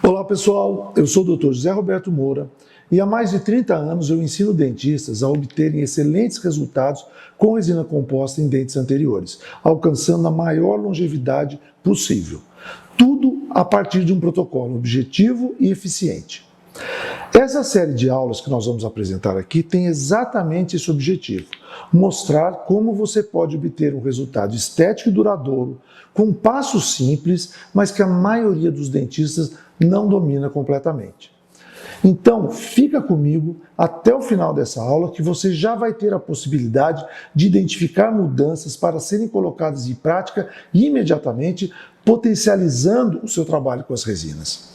Olá pessoal, eu sou o Dr. José Roberto Moura e há mais de 30 anos eu ensino dentistas a obterem excelentes resultados com resina composta em dentes anteriores, alcançando a maior longevidade possível. Tudo a partir de um protocolo objetivo e eficiente. Essa série de aulas que nós vamos apresentar aqui tem exatamente esse objetivo: mostrar como você pode obter um resultado estético e duradouro com passos simples, mas que a maioria dos dentistas não domina completamente. Então, fica comigo até o final dessa aula que você já vai ter a possibilidade de identificar mudanças para serem colocadas em prática imediatamente, potencializando o seu trabalho com as resinas.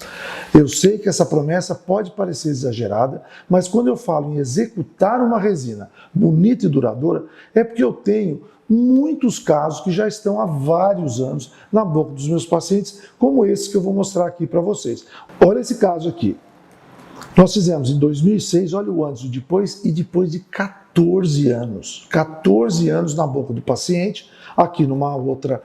Eu sei que essa promessa pode parecer exagerada, mas quando eu falo em executar uma resina bonita e duradoura, é porque eu tenho muitos casos que já estão há vários anos na boca dos meus pacientes, como esse que eu vou mostrar aqui para vocês. Olha esse caso aqui. Nós fizemos em 2006, olha o antes e depois de 14 anos. 14 anos na boca do paciente, aqui numa outra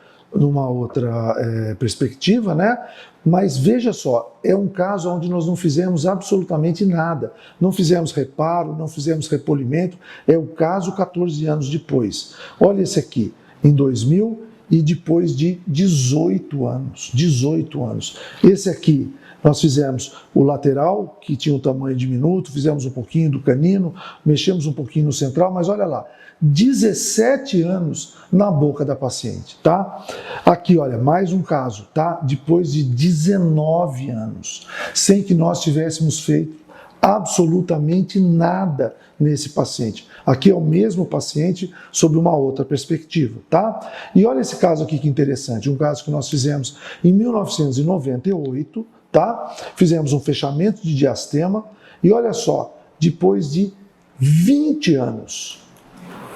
perspectiva, né? Mas veja só, é um caso onde nós não fizemos absolutamente nada. Não fizemos reparo, não fizemos repolimento. É o caso 14 anos depois. Olha esse aqui, em 2000 e depois de 18 anos. 18 anos. Esse aqui, nós fizemos o lateral, que tinha um tamanho diminuto, fizemos um pouquinho do canino, mexemos um pouquinho no central, mas olha lá, 17 anos na boca da paciente, tá? Aqui, olha, mais um caso, tá? Depois de 19 anos, sem que nós tivéssemos feito absolutamente nada nesse paciente. Aqui é o mesmo paciente sob uma outra perspectiva, tá? E olha esse caso aqui que interessante, um caso que nós fizemos em 1998, tá? Fizemos um fechamento de diastema e olha só, depois de 20 anos,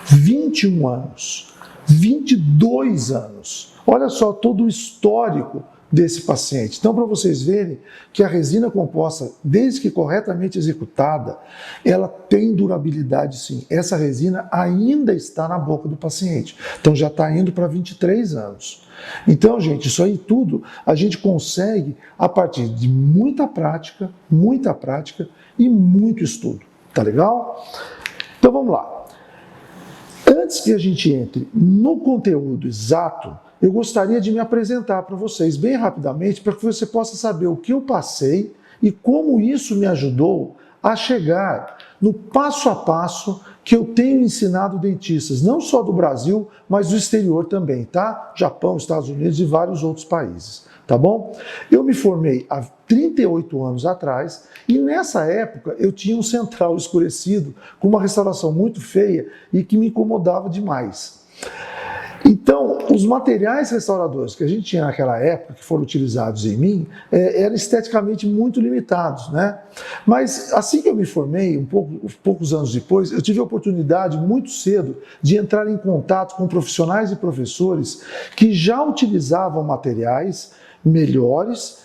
21 anos, 22 anos, olha só todo o histórico desse paciente. Então, para vocês verem que a resina composta, desde que corretamente executada, ela tem durabilidade sim. Essa resina ainda está na boca do paciente. Então, já está indo para 23 anos. Então, gente, isso aí tudo a gente consegue a partir de muita prática e muito estudo. Tá legal? Então, vamos lá. Antes que a gente entre no conteúdo exato, eu gostaria de me apresentar para vocês bem rapidamente, para que você possa saber o que eu passei e como isso me ajudou a chegar no passo a passo que eu tenho ensinado dentistas, não só do Brasil, mas do exterior também, tá? Japão, Estados Unidos e vários outros países, tá bom? Eu me formei há 38 anos atrás e nessa época eu tinha um central escurecido com uma restauração muito feia e que me incomodava demais. Então, os materiais restauradores que a gente tinha naquela época, que foram utilizados em mim, eram esteticamente muito limitados, né? Mas assim que eu me formei, poucos anos depois, eu tive a oportunidade muito cedo de entrar em contato com profissionais e professores que já utilizavam materiais melhores,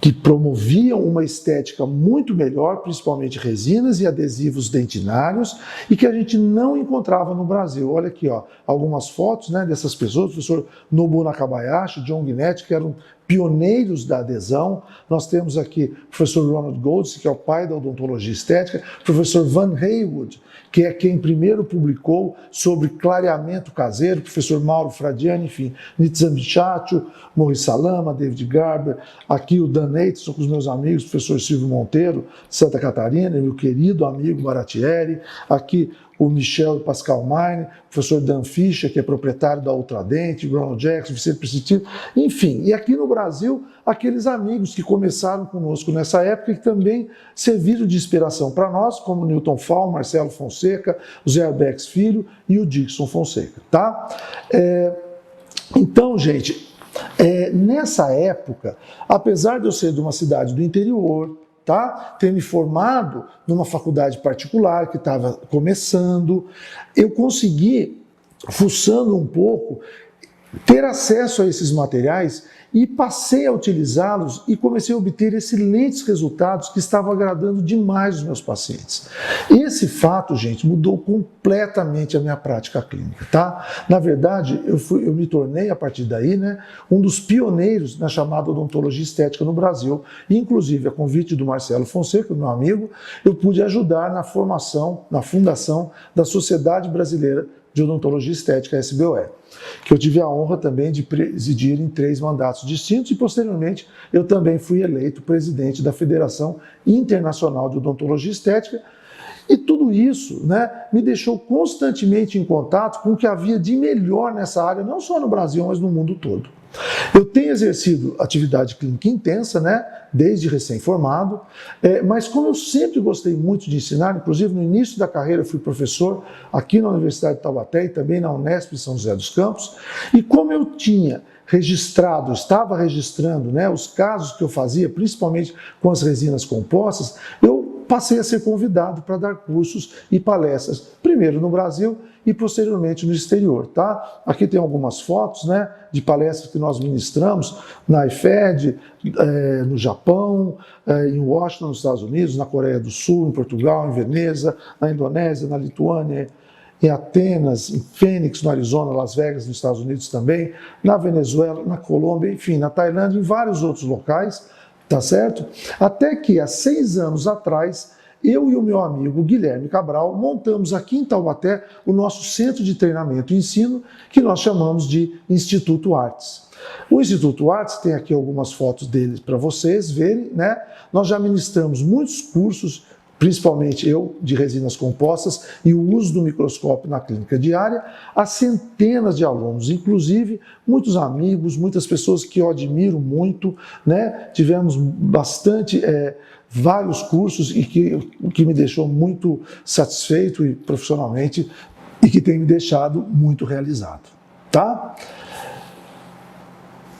que promoviam uma estética muito melhor, principalmente resinas e adesivos dentinários, e que a gente não encontrava no Brasil. Olha aqui, ó, algumas fotos, né, dessas pessoas, o professor Nobu Nakabayashi, John Guinetti, que eram pioneiros da adesão. Nós temos aqui o professor Ronald Goldsmith, que é o pai da odontologia estética, o professor Van Haywood, que é quem primeiro publicou sobre clareamento caseiro, o professor Mauro Fradiani, enfim, Nitzan Chacho, Maurice Salama, David Garber, aqui o Dan Neitson com os meus amigos, o professor Silvio Monteiro, de Santa Catarina, meu querido amigo Baratieri, aqui o Michel Pascal Mine, o professor Dan Fischer, que é proprietário da Ultradente, Ronald Jackson, Vicente Precitino, enfim. E aqui no Brasil, aqueles amigos que começaram conosco nessa época e que também serviram de inspiração para nós, como Newton Fall, Marcelo Fonseca, o Zé Arbex Filho e o Dixon Fonseca, tá? Então, gente, nessa época, apesar de eu ser de uma cidade do interior, tá? Ter me formado numa faculdade particular que estava começando, eu consegui, fuçando um pouco, ter acesso a esses materiais e passei a utilizá-los e comecei a obter excelentes resultados que estavam agradando demais os meus pacientes. Esse fato, gente, mudou completamente a minha prática clínica, tá? Na verdade, eu me tornei, a partir daí, né, um dos pioneiros na chamada odontologia estética no Brasil. E, inclusive, a convite do Marcelo Fonseca, meu amigo, eu pude ajudar na formação, na fundação da Sociedade Brasileira de Odontologia Estética, SBOE, que eu tive a honra também de presidir em 3 mandatos distintos e, posteriormente, eu também fui eleito presidente da Federação Internacional de Odontologia Estética. E tudo isso, né, me deixou constantemente em contato com o que havia de melhor nessa área, não só no Brasil, mas no mundo todo. Eu tenho exercido atividade clínica intensa, né, desde recém-formado, mas como eu sempre gostei muito de ensinar, inclusive no início da carreira eu fui professor aqui na Universidade de Taubaté e também na Unesp São José dos Campos, e como eu tinha estava registrando, né, os casos que eu fazia, principalmente com as resinas compostas, eu passei a ser convidado para dar cursos e palestras, primeiro no Brasil e posteriormente no exterior, tá? Aqui tem algumas fotos, né, de palestras que nós ministramos na IFED, no Japão, em Washington, nos Estados Unidos, na Coreia do Sul, em Portugal, em Veneza, na Indonésia, na Lituânia, em Atenas, em Phoenix, no Arizona, Las Vegas, nos Estados Unidos também, na Venezuela, na Colômbia, enfim, na Tailândia, em vários outros locais, tá certo? Até que, há 6 anos atrás, eu e o meu amigo Guilherme Cabral montamos aqui em Taubaté o nosso centro de treinamento e ensino, que nós chamamos de Instituto Artes. O Instituto Artes, tem aqui algumas fotos dele para vocês verem, né? Nós já ministramos muitos cursos, principalmente eu, de resinas compostas e o uso do microscópio na clínica diária, a centenas de alunos, inclusive muitos amigos, muitas pessoas que eu admiro muito, né? Tivemos vários cursos e que me deixou muito satisfeito e profissionalmente e que tem me deixado muito realizado, tá?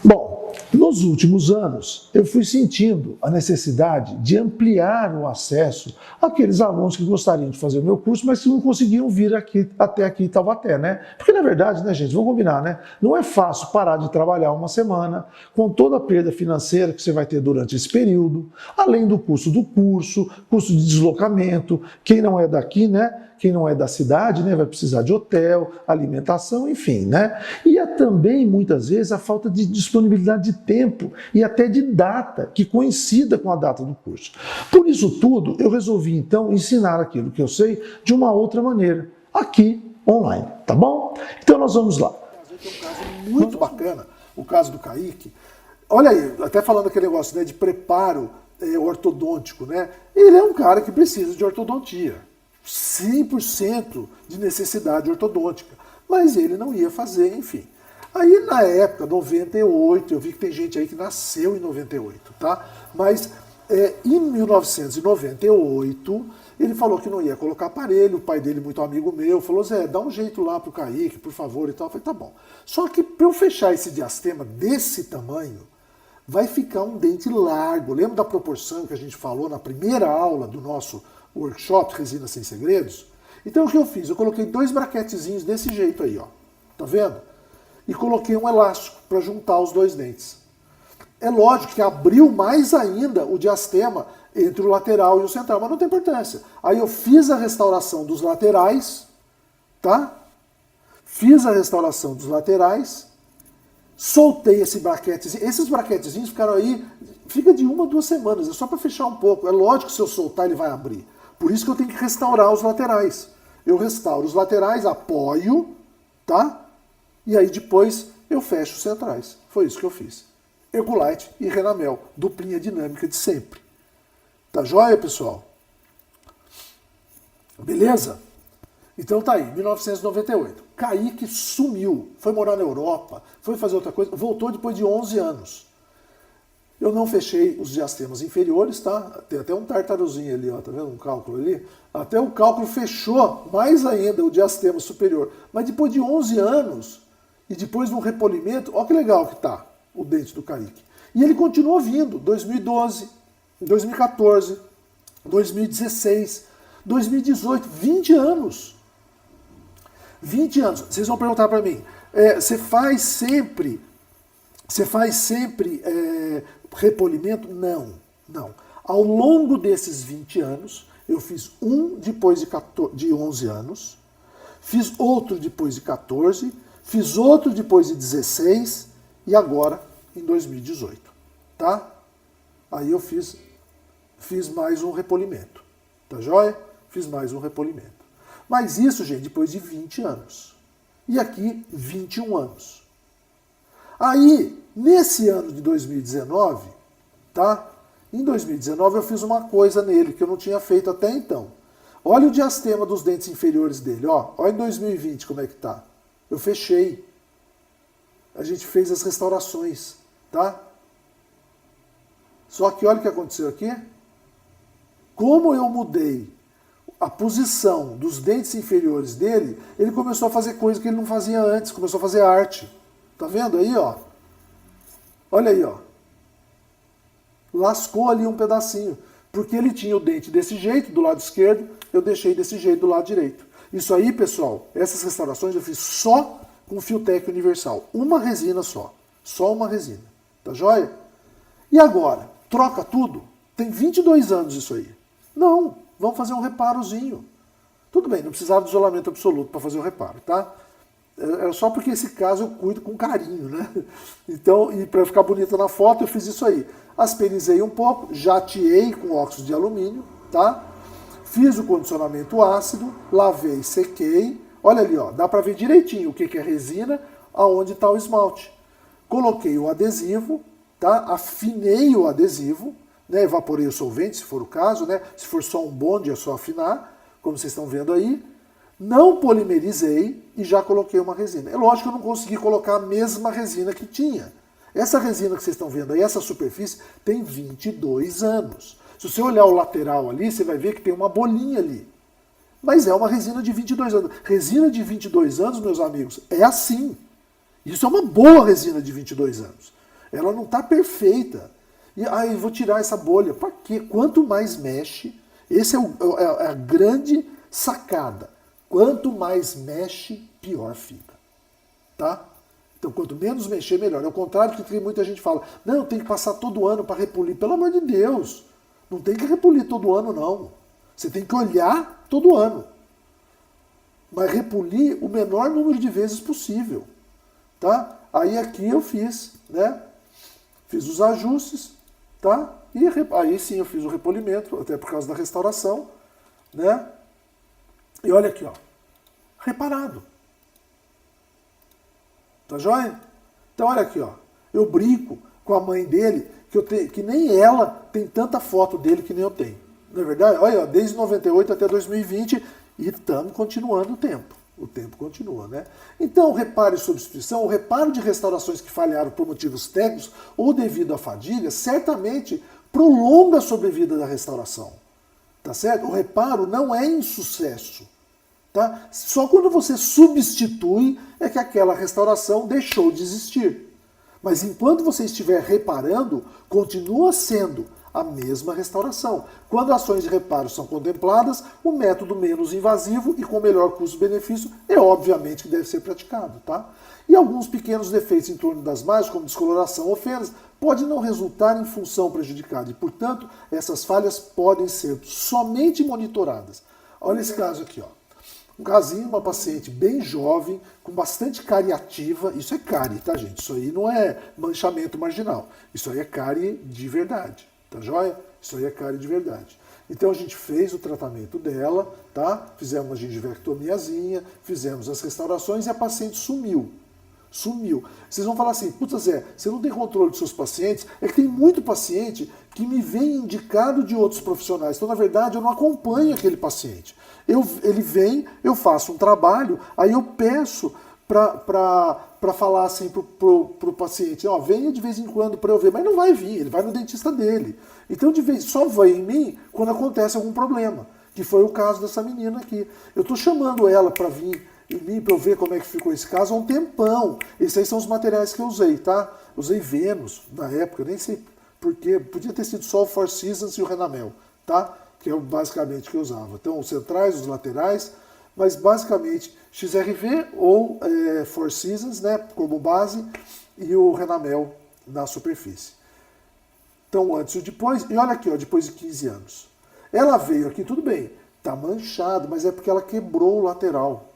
Bom, nos últimos anos, eu fui sentindo a necessidade de ampliar o acesso àqueles alunos que gostariam de fazer o meu curso, mas que não conseguiam vir até aqui em Taubaté, né? Porque, na verdade, né, gente, vamos combinar, né? Não é fácil parar de trabalhar uma semana com toda a perda financeira que você vai ter durante esse período, além do custo do curso, custo de deslocamento, quem não é daqui, né? Quem não é da cidade, né, vai precisar de hotel, alimentação, enfim, né? E há também, muitas vezes, a falta de disponibilidade de tempo e até de data que coincida com a data do curso. Por isso tudo, eu resolvi, então, ensinar aquilo que eu sei de uma outra maneira, aqui, online, tá bom? Então, nós vamos lá. Tem um caso muito bacana, o caso do Kaique. Olha aí, até falando aquele negócio, né, de preparo ortodôntico, né? Ele é um cara que precisa de ortodontia. 100% de necessidade ortodôntica, mas ele não ia fazer, enfim. Aí na época, 98, eu vi que tem gente aí que nasceu em 98, tá? Mas em 1998, ele falou que não ia colocar aparelho, o pai dele, muito amigo meu, falou, Zé, dá um jeito lá pro Kaique, por favor, e tal. Eu falei, tá bom. Só que para eu fechar esse diastema desse tamanho, vai ficar um dente largo. Lembra da proporção que a gente falou na primeira aula do nosso workshop Resina Sem Segredos? Então o que eu fiz? Eu coloquei 2 braquetezinhos desse jeito aí, ó. Tá vendo? E coloquei um elástico para juntar os 2 dentes. É lógico que abriu mais ainda o diastema entre o lateral e o central, mas não tem importância. Aí eu fiz a restauração dos laterais, tá? Fiz a restauração dos laterais, soltei esse braquetezinho. Esses braquetezinhos ficaram aí, fica de 1 a 2 semanas, é só para fechar um pouco. É lógico que se eu soltar ele vai abrir. Por isso que eu tenho que restaurar os laterais. Eu restauro os laterais, apoio, tá? E aí depois eu fecho os centrais. Foi isso que eu fiz. Ecolite e Renamel, duplinha dinâmica de sempre. Tá joia, pessoal? Beleza? Então tá aí, 1998. Kaique sumiu, foi morar na Europa, foi fazer outra coisa, voltou depois de 11 anos. Eu não fechei os diastemas inferiores, tá? Tem até um tartaruzinho ali, ó, tá vendo um cálculo ali? Até o cálculo fechou mais ainda o diastema superior. Mas depois de 11 anos, e depois de um repolimento, ó que legal que tá o dente do Kaique. E ele continuou vindo, 2012, 2014, 2016, 2018, 20 anos. 20 anos. Vocês vão perguntar para mim, você faz sempre Você faz sempre repolimento? Não, não. Ao longo desses 20 anos, eu fiz um depois de 11 anos, fiz outro depois de 14, fiz outro depois de 16 e agora em 2018, tá? Aí eu fiz mais um repolimento, tá joia? Fiz mais um repolimento. Mas isso, gente, depois de 20 anos. E aqui, 21 anos. Aí, nesse ano de 2019, tá? Em 2019 eu fiz uma coisa nele que eu não tinha feito até então. Olha o diastema dos dentes inferiores dele, ó. Olha em 2020 como é que tá. Eu fechei. A gente fez as restaurações, tá? Só que olha o que aconteceu aqui. Como eu mudei a posição dos dentes inferiores dele, ele começou a fazer coisa que ele não fazia antes, começou a fazer arte. Tá vendo aí, ó? Olha aí, ó. Lascou ali um pedacinho, porque ele tinha o dente desse jeito, do lado esquerdo, eu deixei desse jeito do lado direito. Isso aí, pessoal, essas restaurações eu fiz só com Filtech Universal. Uma resina só uma resina. Tá joia? E agora, troca tudo? Tem 22 anos isso aí. Não, vamos fazer um reparozinho. Tudo bem, não precisava de isolamento absoluto para fazer o reparo, tá? É só porque esse caso eu cuido com carinho, né? Então, e para ficar bonita na foto, eu fiz isso aí. Asperizei um pouco, jateei com óxido de alumínio, tá? Fiz o condicionamento ácido, lavei, sequei. Olha ali, ó, dá para ver direitinho o que é resina, aonde está o esmalte. Coloquei o adesivo, tá? Afinei o adesivo, né? Evaporei o solvente, se for o caso, né? Se for só um bonde, é só afinar, como vocês estão vendo aí. Não polimerizei e já coloquei uma resina. É lógico que eu não consegui colocar a mesma resina que tinha. Essa resina que vocês estão vendo aí, essa superfície, tem 22 anos. Se você olhar o lateral ali, você vai ver que tem uma bolinha ali. Mas é uma resina de 22 anos. Resina de 22 anos, meus amigos, é assim. Isso é uma boa resina de 22 anos. Ela não está perfeita. E aí, vou tirar essa bolha. Para quê? Quanto mais mexe, esse é a grande sacada. Quanto mais mexe, pior fica. Tá? Então, quanto menos mexer, melhor. É o contrário do que muita gente fala. Não, tem que passar todo ano para repolir. Pelo amor de Deus. Não tem que repolir todo ano, não. Você tem que olhar todo ano. Mas repolir o menor número de vezes possível. Tá? Aí aqui eu fiz, né? Fiz os ajustes, tá? E aí sim eu fiz o repolimento, até por causa da restauração, né? E olha aqui, ó. Reparado. Tá joia? Então olha aqui, ó. Eu brinco com a mãe dele, que nem ela tem tanta foto dele que nem eu tenho. Não é verdade? Olha, ó, desde 98 até 2020 e estamos continuando o tempo. O tempo continua, né? Então, o reparo e substituição, o reparo de restaurações que falharam por motivos técnicos ou devido à fadiga, certamente prolonga a sobrevida da restauração. Tá certo? O reparo não é insucesso. Tá? Só quando você substitui é que aquela restauração deixou de existir. Mas enquanto você estiver reparando, continua sendo a mesma restauração. Quando ações de reparo são contempladas, o método menos invasivo e com melhor custo-benefício é obviamente que deve ser praticado. Tá? E alguns pequenos defeitos em torno das margens, como descoloração ou fendas, podem não resultar em função prejudicada e, portanto, essas falhas podem ser somente monitoradas. Olha esse caso aqui, ó. Um casinho, uma paciente bem jovem, com bastante cárie ativa. Isso é cárie, tá, gente? Isso aí não é manchamento marginal. Isso aí é cárie de verdade, tá joia? Isso aí é cárie de verdade. Então a gente fez o tratamento dela, tá? Fizemos uma gengivectomiazinha, fizemos as restaurações e a paciente sumiu. Sumiu. Vocês vão falar assim, puta Zé, você não tem controle dos seus pacientes? É que tem muito paciente que me vem indicado de outros profissionais. Então, na verdade, eu não acompanho aquele paciente. Ele vem, eu faço um trabalho, aí eu peço para falar assim pro paciente, ó, venha de vez em quando para eu ver, mas não vai vir, ele vai no dentista dele. Então, só vai em mim quando acontece algum problema, que foi o caso dessa menina aqui. Eu estou chamando ela para vir em mim para eu ver como é que ficou esse caso há um tempão. Esses aí são os materiais que eu usei, tá? Usei Vênus na época, nem sei porquê, podia ter sido só o Four Seasons e o Renamel, tá? Que é basicamente o que eu usava. Então, os centrais, os laterais, mas basicamente XRV ou Four Seasons, né, como base, e o Renamel na superfície. Então, antes e depois, e olha aqui, ó, depois de 15 anos. Ela veio aqui, tudo bem, tá manchado, mas é porque ela quebrou o lateral.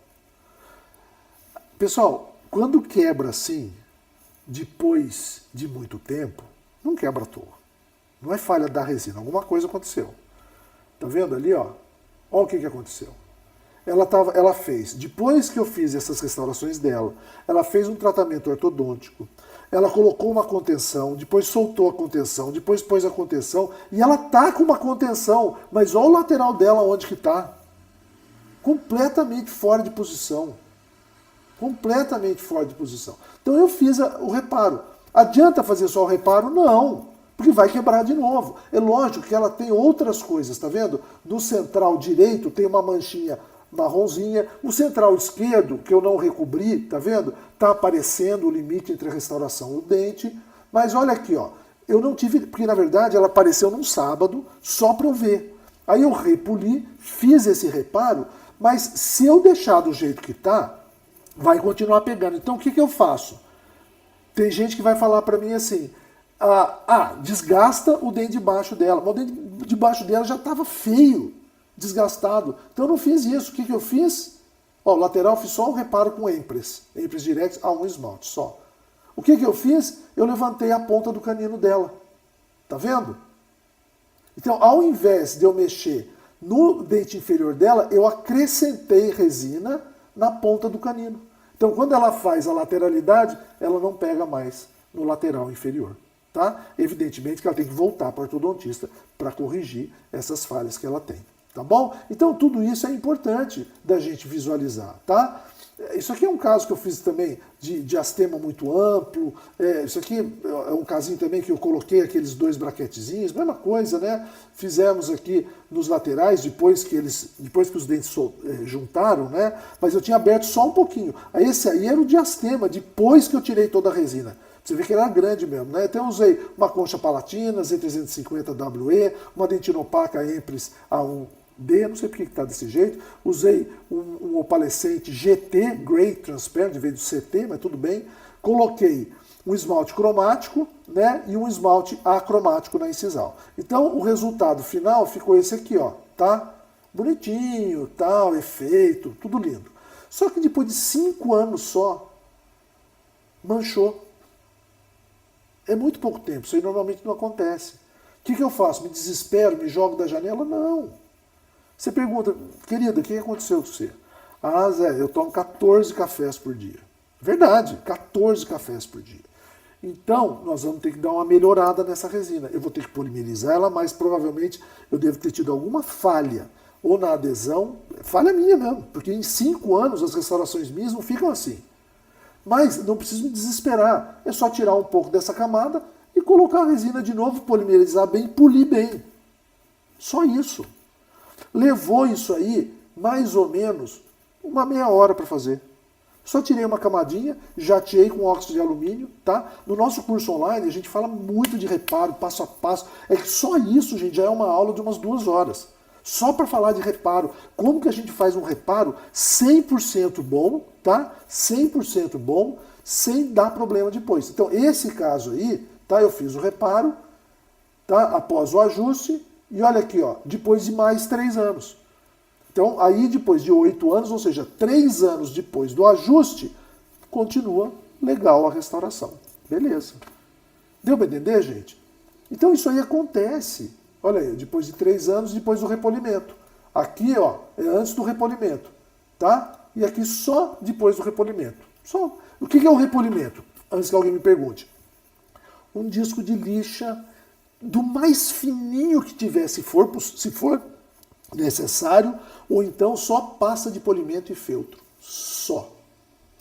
Pessoal, quando quebra assim, depois de muito tempo, não quebra à toa. Não é falha da resina, alguma coisa aconteceu. Tá vendo ali, ó? Olha o que aconteceu. Ela fez, depois que eu fiz essas restaurações dela, ela fez um tratamento ortodôntico, ela colocou uma contenção, depois soltou a contenção, depois pôs a contenção, e ela tá com uma contenção, mas olha o lateral dela onde que tá. Completamente fora de posição. Completamente fora de posição. Então eu fiz o reparo. Adianta fazer só o reparo? Não, porque vai quebrar de novo. É lógico que ela tem outras coisas, tá vendo? No central direito tem uma manchinha marronzinha, o central esquerdo, que eu não recobri, tá vendo? Tá aparecendo o limite entre a restauração e o dente, mas olha aqui, ó, eu não tive, porque na verdade ela apareceu num sábado, só para eu ver. Aí eu repoli, fiz esse reparo, mas se eu deixar do jeito que tá, vai continuar pegando. Então o que eu faço? Tem gente que vai falar para mim assim, desgasta o dente de baixo dela, mas o dente de baixo dela já estava feio, desgastado. Então eu não fiz isso. O que eu fiz? Ó, lateral fiz só um reparo com Empress Direct a um esmalte, só. O que eu fiz? Eu levantei a ponta do canino dela. Tá vendo? Então, ao invés de eu mexer no dente inferior dela, eu acrescentei resina na ponta do canino. Então, quando ela faz a lateralidade, ela não pega mais no lateral inferior. Tá? Evidentemente que ela tem que voltar para o ortodontista para corrigir essas falhas que ela tem. Tá bom? Então tudo isso é importante da gente visualizar, tá? Isso aqui é um caso que eu fiz também de diastema muito amplo. Isso aqui é um casinho também que eu coloquei aqueles 2 braquetezinhos, mesma coisa, né? Fizemos aqui nos laterais, depois que os dentes juntaram, né? Mas eu tinha aberto só um pouquinho. Esse aí era o diastema, depois que eu tirei toda a resina. Você vê que ele era grande mesmo, né? Então eu usei uma concha palatina, Z350WE, uma dentina opaca Empress A1D, não sei por que está desse jeito. Usei um opalescente GT, Gray Transparent, em vez do CT, mas tudo bem. Coloquei um esmalte cromático, né? E um esmalte acromático na incisal. Então o resultado final ficou esse aqui, ó, tá? Bonitinho, tal, efeito, tudo lindo. Só que depois de 5 anos só, manchou. É muito pouco tempo, isso aí normalmente não acontece. O que eu faço? Me desespero, me jogo da janela? Não. Você pergunta, querida, o que aconteceu com você? Ah, Zé, eu tomo 14 cafés por dia. Verdade, 14 cafés por dia. Então, nós vamos ter que dar uma melhorada nessa resina. Eu vou ter que polimerizar ela, mas provavelmente eu devo ter tido alguma falha. Ou na adesão, falha minha mesmo, porque em 5 anos as restaurações minhas não ficam assim. Mas não preciso me desesperar, é só tirar um pouco dessa camada e colocar a resina de novo, polimerizar bem, polir bem. Só isso. Levou isso aí mais ou menos uma meia hora para fazer. Só tirei uma camadinha, jateei com óxido de alumínio, tá? No nosso curso online a gente fala muito de reparo, passo a passo. É que só isso, gente, já é uma aula de umas 2 horas. Só para falar de reparo. Como que a gente faz um reparo 100% bom, tá? 100% bom, sem dar problema depois. Então, esse caso aí, tá? Eu fiz o reparo, tá? Após o ajuste, e olha aqui, ó, depois de mais 3 anos. Então, aí depois de 8 anos, ou seja, 3 anos depois do ajuste, continua legal a restauração. Beleza. Deu para entender, gente? Então, isso aí acontece. Olha aí, depois de 3 anos, depois do repolimento. Aqui, ó, é antes do repolimento, tá? E aqui só depois do repolimento. Só. O que é o repolimento? Antes que alguém me pergunte. Um disco de lixa do mais fininho que tiver, se for necessário, ou então só pasta de polimento e feltro. Só.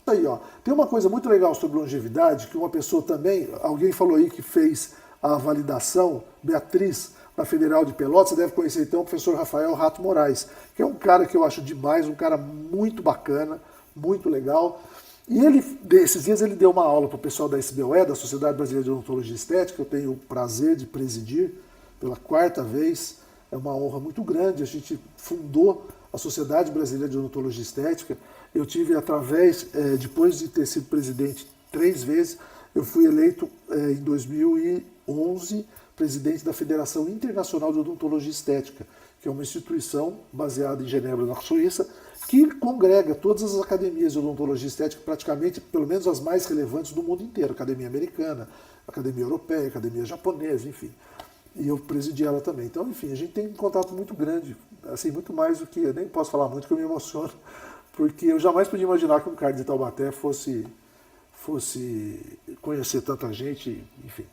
Aí, ó. Tem uma coisa muito legal sobre longevidade, que uma pessoa também, alguém falou aí que fez a validação, Beatriz, na Federal de Pelotas, você deve conhecer então o professor Rafael Rato Moraes, que é um cara que eu acho demais, um cara muito bacana, muito legal. E ele, esses dias ele deu uma aula para o pessoal da SBOE, da Sociedade Brasileira de Odontologia e Estética, eu tenho o prazer de presidir pela 4ª vez, é uma honra muito grande, a gente fundou a Sociedade Brasileira de Odontologia e Estética, eu tive através, depois de ter sido presidente 3 vezes, Eu fui eleito em 2011 presidente da Federação Internacional de Odontologia Estética, que é uma instituição baseada em Genebra, na Suíça, que congrega todas as academias de odontologia estética, praticamente, pelo menos as mais relevantes do mundo inteiro, Academia Americana, Academia Europeia, Academia Japonesa, enfim. E eu presidi ela também. Então, enfim, a gente tem um contato muito grande, assim, muito mais do que, eu nem posso falar muito, que eu me emociono, porque eu jamais podia imaginar que um cara de Taubaté fosse conhecer tanta gente, enfim.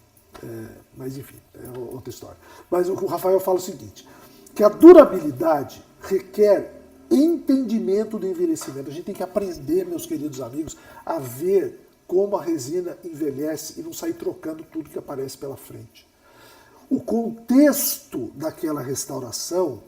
Mas, enfim, é outra história. Mas o Rafael fala o seguinte, que a durabilidade requer entendimento do envelhecimento. A gente tem que aprender, meus queridos amigos, a ver como a resina envelhece e não sair trocando tudo que aparece pela frente. O contexto daquela restauração,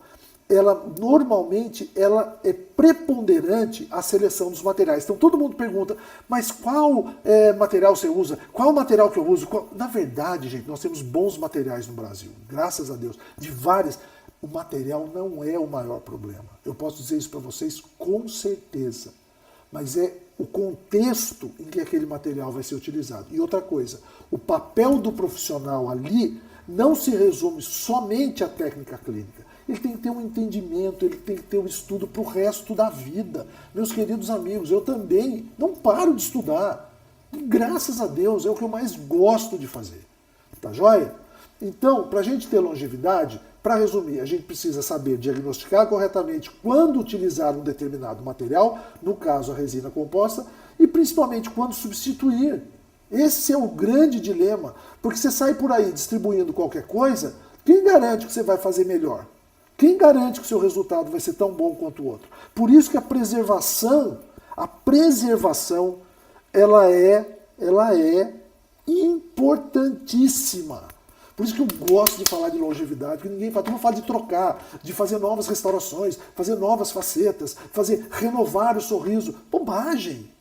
normalmente ela é preponderante à seleção dos materiais. Então todo mundo pergunta, mas qual material você usa? Qual material que eu uso? Na verdade, gente, nós temos bons materiais no Brasil, graças a Deus, de várias. O material não é o maior problema. Eu posso dizer isso para vocês com certeza. Mas é o contexto em que aquele material vai ser utilizado. E outra coisa, o papel do profissional ali não se resume somente à técnica clínica. Ele tem que ter um entendimento, ele tem que ter um estudo para o resto da vida. Meus queridos amigos, eu também não paro de estudar. E, graças a Deus, é o que eu mais gosto de fazer. Tá joia? Então, para a gente ter longevidade, para resumir, a gente precisa saber diagnosticar corretamente quando utilizar um determinado material, no caso a resina composta, e principalmente quando substituir. Esse é o grande dilema, porque você sai por aí distribuindo qualquer coisa, quem garante que você vai fazer melhor? Quem garante que o seu resultado vai ser tão bom quanto o outro? Por isso que a preservação, ela é importantíssima. Por isso que eu gosto de falar de longevidade, porque ninguém fala, todo mundo fala de trocar, de fazer novas restaurações, fazer novas facetas, renovar o sorriso. Bobagem!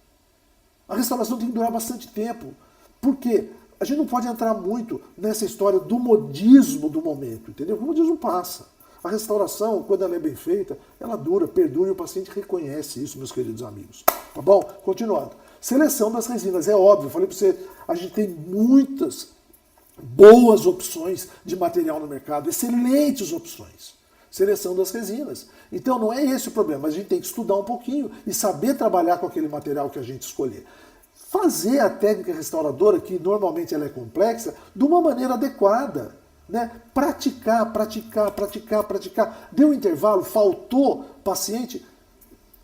A restauração tem que durar bastante tempo. Por quê? A gente não pode entrar muito nessa história do modismo do momento, entendeu? O modismo passa. A restauração, quando ela é bem feita, ela dura, perdura e o paciente reconhece isso, meus queridos amigos. Tá bom? Continuando. Seleção das resinas. É óbvio, eu falei para você, a gente tem muitas boas opções de material no mercado, excelentes opções. Seleção das resinas. Então não é esse o problema, mas a gente tem que estudar um pouquinho e saber trabalhar com aquele material que a gente escolher. Fazer a técnica restauradora, que normalmente ela é complexa, de uma maneira adequada. Né? Praticar. Deu um intervalo, faltou paciente,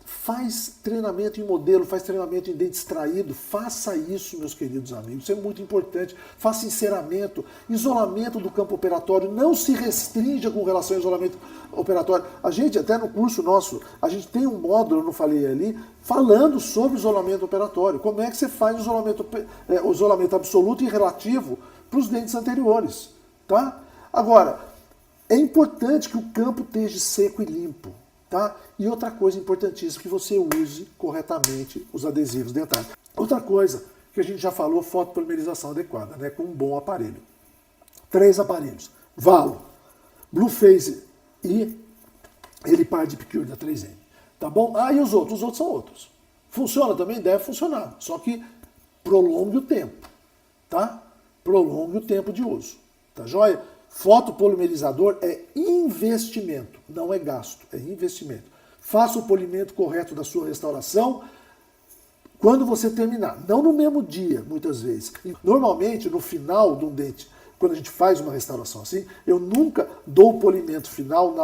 faz treinamento em modelo, faz treinamento em dente extraído, faça isso, meus queridos amigos, isso é muito importante. Faça enceramento, isolamento do campo operatório, não se restrinja com relação ao isolamento operatório. A gente, até no curso nosso, a gente tem um módulo, eu não falei ali, falando sobre isolamento operatório. Como é que você faz o isolamento absoluto e relativo para os dentes anteriores. Tá? Agora, é importante que o campo esteja seco e limpo. Tá? E outra coisa importantíssima, que você use corretamente os adesivos dentários. Outra coisa que a gente já falou, fotopolimerização adequada, né? Com um bom aparelho. 3 aparelhos. Valo, Blue Phase e Helipar Picure da 3M. Tá bom? E os outros? Os outros são outros. Funciona também? Deve funcionar. Só que prolongue o tempo. Tá? Prolongue o tempo de uso. Tá joia? Fotopolimerizador é investimento, não é gasto, é investimento. Faça o polimento correto da sua restauração quando você terminar, não no mesmo dia, muitas vezes. Normalmente, no final de um dente, quando a gente faz uma restauração assim, eu nunca dou o polimento final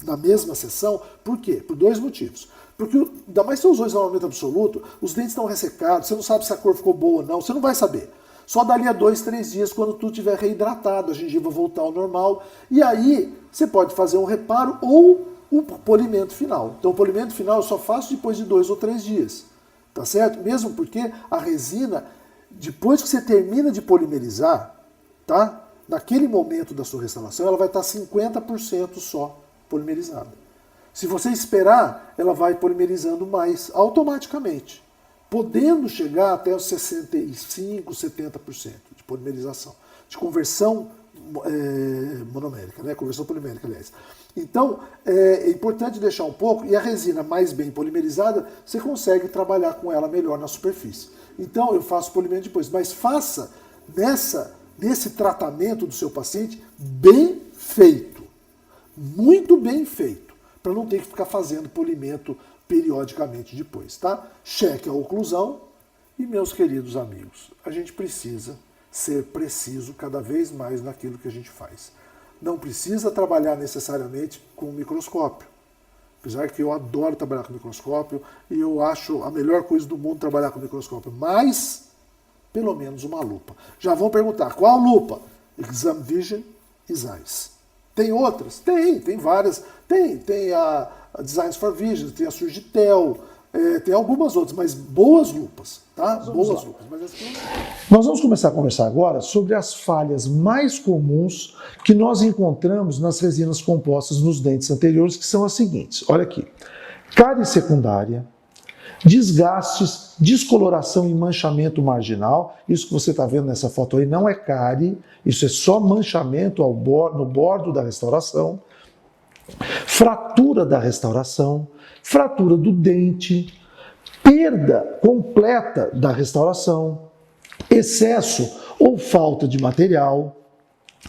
na mesma sessão. Por quê? Por 2 motivos. Porque, ainda mais se você usou isolamento absoluto, os dentes estão ressecados, você não sabe se a cor ficou boa ou não, você não vai saber. Só dali a 2, 3 dias, quando tudo estiver reidratado, a gengiva voltar ao normal. E aí, você pode fazer um reparo ou o polimento final. Então, o polimento final eu só faço depois de 2 ou 3 dias. Tá certo? Mesmo porque a resina, depois que você termina de polimerizar, tá? Naquele momento da sua restauração, ela vai estar 50% só polimerizada. Se você esperar, ela vai polimerizando mais automaticamente, podendo chegar até os 65%, 70% de polimerização, de conversão monomérica, né? Conversão polimérica, aliás. Então, é importante deixar um pouco, e a resina mais bem polimerizada, você consegue trabalhar com ela melhor na superfície. Então eu faço polimento depois. Mas faça nesse tratamento do seu paciente bem feito. Muito bem feito. Para não ter que ficar fazendo polimento periodicamente depois, tá? Cheque a oclusão. E, meus queridos amigos, a gente precisa ser preciso cada vez mais naquilo que a gente faz. Não precisa trabalhar necessariamente com o microscópio. Apesar que eu adoro trabalhar com microscópio e eu acho a melhor coisa do mundo trabalhar com microscópio, mas pelo menos uma lupa. Já vão perguntar, qual lupa? Exam Vision e Zeiss. Tem outras? Tem várias. Tem a Designs for Vision, tem a Surgitel, tem algumas outras, mas boas lupas, tá? Boas lupas. Nós vamos começar a conversar agora sobre as falhas mais comuns que nós encontramos nas resinas compostas nos dentes anteriores, que são as seguintes. Olha aqui. Cárie secundária, desgastes, descoloração e manchamento marginal. Isso que você está vendo nessa foto aí não é cárie, isso é só manchamento no bordo da restauração. Fratura da restauração, fratura do dente, perda completa da restauração, excesso ou falta de material,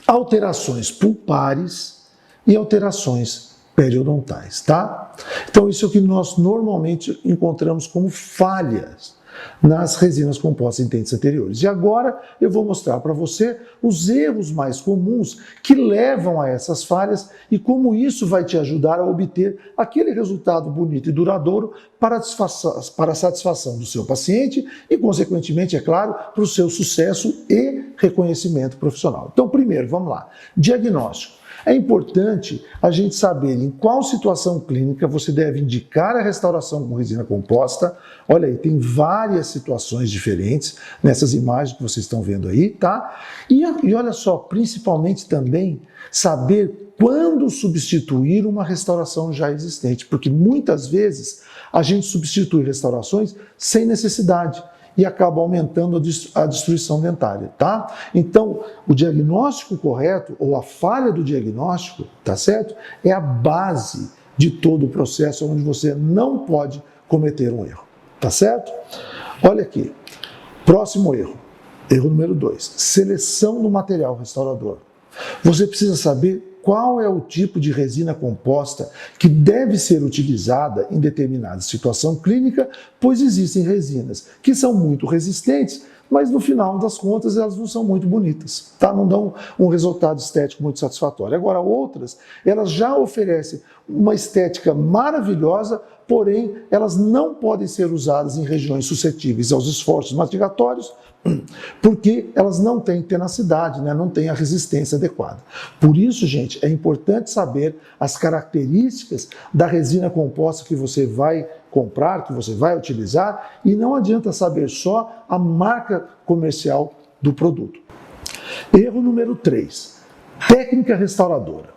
alterações pulpares e alterações periodontais, tá? Então isso é o que nós normalmente encontramos como falhas nas resinas compostas em dentes anteriores. E agora eu vou mostrar para você os erros mais comuns que levam a essas falhas e como isso vai te ajudar a obter aquele resultado bonito e duradouro para a satisfação do seu paciente e, consequentemente, é claro, para o seu sucesso e reconhecimento profissional. Então, primeiro, vamos lá. Diagnóstico. É importante a gente saber em qual situação clínica você deve indicar a restauração com resina composta. Olha aí, tem várias situações diferentes nessas imagens que vocês estão vendo aí, tá? E olha só, principalmente também saber quando substituir uma restauração já existente, porque muitas vezes a gente substitui restaurações sem necessidade e acaba aumentando a destruição dentária, tá? Então, o diagnóstico correto, ou a falha do diagnóstico, tá certo? É a base de todo o processo onde você não pode cometer um erro, tá certo? Olha aqui, próximo erro, erro número 2, seleção do material restaurador. Você precisa saber qual é o tipo de resina composta que deve ser utilizada em determinada situação clínica, pois existem resinas que são muito resistentes, mas no final das contas elas não são muito bonitas, tá? Não dão um resultado estético muito satisfatório. Agora outras, elas já oferecem uma estética maravilhosa, porém elas não podem ser usadas em regiões suscetíveis aos esforços mastigatórios, porque elas não têm tenacidade, né? Não têm a resistência adequada. Por isso, gente, é importante saber as características da resina composta que você vai comprar, que você vai utilizar, e não adianta saber só a marca comercial do produto. Erro número 3, técnica restauradora.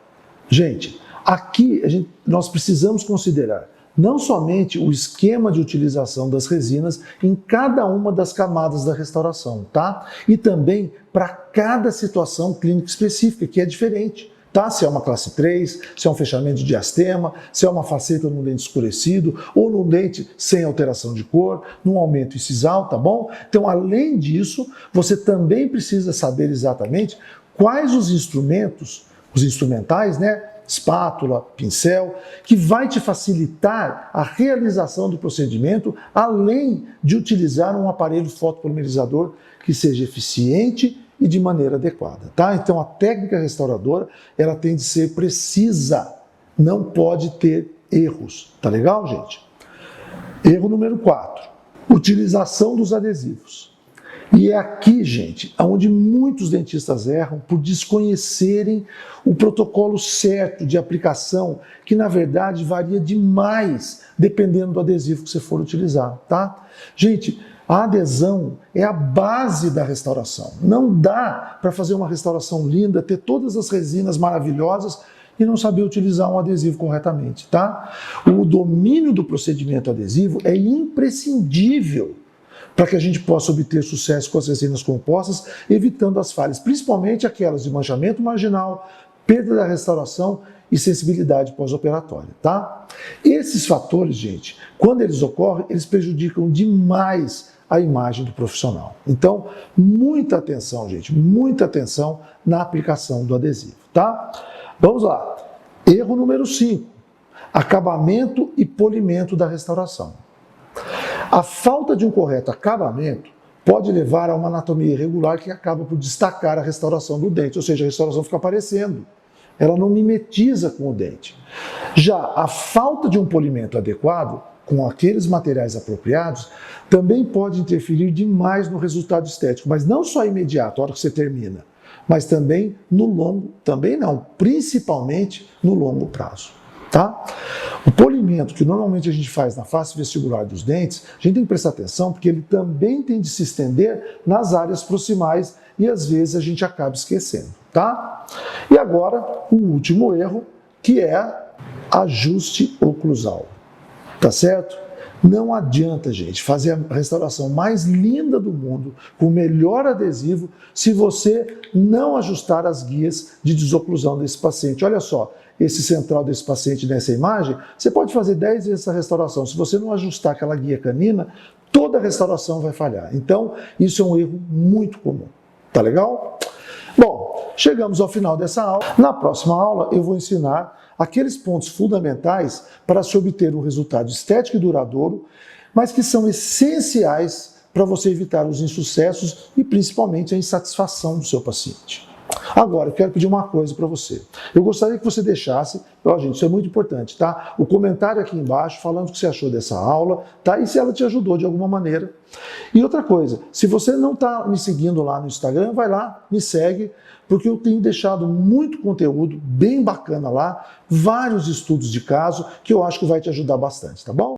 Gente, aqui nós precisamos considerar não somente o esquema de utilização das resinas em cada uma das camadas da restauração, tá? E também para cada situação clínica específica, que é diferente, tá? Se é uma classe 3, se é um fechamento de diastema, se é uma faceta num dente escurecido, ou num dente sem alteração de cor, num aumento incisal, tá bom? Então, além disso, você também precisa saber exatamente quais os instrumentais, né? Espátula, pincel, que vai te facilitar a realização do procedimento, além de utilizar um aparelho fotopolimerizador que seja eficiente e de maneira adequada, tá? Então a técnica restauradora, ela tem de ser precisa, não pode ter erros, tá legal, gente? Erro número 4, utilização dos adesivos. E é aqui, gente, onde muitos dentistas erram por desconhecerem o protocolo certo de aplicação, que na verdade varia demais dependendo do adesivo que você for utilizar, tá? Gente, a adesão é a base da restauração. Não dá para fazer uma restauração linda, ter todas as resinas maravilhosas e não saber utilizar um adesivo corretamente, tá? O domínio do procedimento adesivo é imprescindível para que a gente possa obter sucesso com as resinas compostas, evitando as falhas, principalmente aquelas de manchamento marginal, perda da restauração e sensibilidade pós-operatória, tá? Esses fatores, gente, quando eles ocorrem, eles prejudicam demais a imagem do profissional. Então, muita atenção, gente, muita atenção na aplicação do adesivo, tá? Vamos lá. Erro número 5. Acabamento e polimento da restauração. A falta de um correto acabamento pode levar a uma anatomia irregular que acaba por destacar a restauração do dente, ou seja, a restauração fica aparecendo. Ela não mimetiza com o dente. Já a falta de um polimento adequado, com aqueles materiais apropriados, também pode interferir demais no resultado estético, mas não só imediato, a hora que você termina, mas também no longo, também não, principalmente no longo prazo. Tá? O polimento que normalmente a gente faz na face vestibular dos dentes, a gente tem que prestar atenção porque ele também tem de se estender nas áreas proximais e às vezes a gente acaba esquecendo, tá? E agora, o último erro, que é ajuste oclusal, tá certo? Não adianta, gente, fazer a restauração mais linda do mundo, com o melhor adesivo, se você não ajustar as guias de desoclusão desse paciente. Olha só, esse central desse paciente nessa imagem, você pode fazer 10 vezes essa restauração. Se você não ajustar aquela guia canina, toda a restauração vai falhar. Então, isso é um erro muito comum. Tá legal? Bom, chegamos ao final dessa aula. Na próxima aula, eu vou ensinar aqueles pontos fundamentais para se obter um resultado estético e duradouro, mas que são essenciais para você evitar os insucessos e principalmente a insatisfação do seu paciente. Agora, eu quero pedir uma coisa para você. Eu gostaria que você deixasse, gente, isso é muito importante, tá? O comentário aqui embaixo falando o que você achou dessa aula, tá? E se ela te ajudou de alguma maneira. E outra coisa, se você não está me seguindo lá no Instagram, vai lá, me segue, porque eu tenho deixado muito conteúdo bem bacana lá, vários estudos de caso que eu acho que vai te ajudar bastante, tá bom?